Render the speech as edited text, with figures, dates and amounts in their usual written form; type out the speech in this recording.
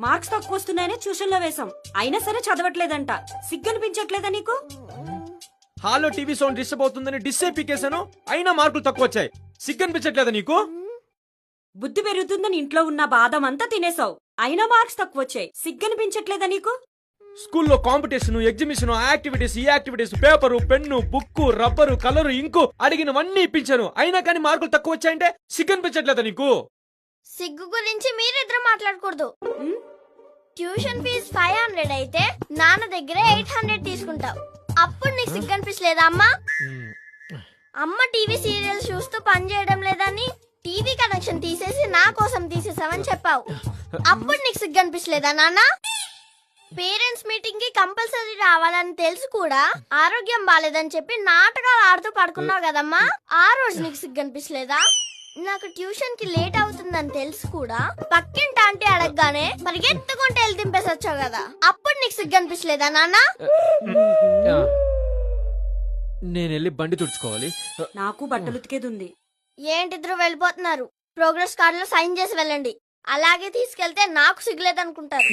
Marks తక్కువ వస్తున్నాయని tuition లో వేశాం. అయినా సరే చదవట్లేదంట. సిగ్గనిపించట్లేదా నీకు? హాల్లో టీవీ సౌండ్ డిస్టర్బ్ అవుతుందని డిస్సే పీకేశాను, అయినా మార్కులు తక్కువ వచ్చాయి. సిగ్గనిపించట్లేదా నీకు? బుద్ధి పెరుగుతుందని ఇంట్లో ఉన్న బాదం అంతా తినేసావు. అయినా మార్క్స్ తక్కువ వచ్చాయి. సిగ్గనిపించట్లేదా నీకు? స్కూల్లో కాంపిటీషన్, ఎగ్జిబిషన్, యాక్టివిటీస్, ఈ activities, paper, pen, book, rubber, colour, ink అడిగినవన్నీ ఇప్పించాను. అయినా కానీ మార్కులు తక్కువ వచ్చాయంటే సిగ్గనిపించట్లేదా నీకు? సిగ్గు గురించి మీరిద్దరు మాట్లాడకూడదు. ట్యూషన్ ఫీజు 500 అయితే నాన్న దగ్గర 800 తీసుకుంటావు. అప్పుడు నీకు సిగ్గు అనిపించలేదా అమ్మా? అమ్మ టీవీ సీరియల్స్ చూస్తూ పని చేయడం లేదని టీవీ కనెక్షన్ తీసేసి నా కోసం తీసేసావని చెప్పావు. అప్పుడు నీకు సిగ్గు అనిపించలేదా నాన్న? పేరెంట్స్ మీటింగ్ కి కంపల్సరీ రావాలని తెలుసు కూడా ఆరోగ్యం బాలేదని చెప్పి నాటకాలు ఆడుతూ పడుకున్నావు కదమ్మా. ఆ రోజు నీకు సిగ్గు అనిపించలేదా? నాకు ట్యూషన్ కి లేట్ అవుతుందని తెలుసు కూడా పక్కింటి ఆంటీ అడగగానే పరిగెత్తుకుంటే వెళ్ళి దింపేసొచ్చావు కదా. అప్పుడు నీకు సిగ్గు అనిపించలేదా నాన్న? నేను వెళ్ళి బండి తుడుచుకోవాలి. నాకు బట్టలు ఉతికేదుంది. ఏంటిద్దరు వెళ్ళిపోతున్నారు? ప్రోగ్రెస్ కార్డులో సైన్ చేసి వెళ్ళండి. అలాగే తీసుకెళ్తే నాకు సిగ్గులేదనుకుంటారు.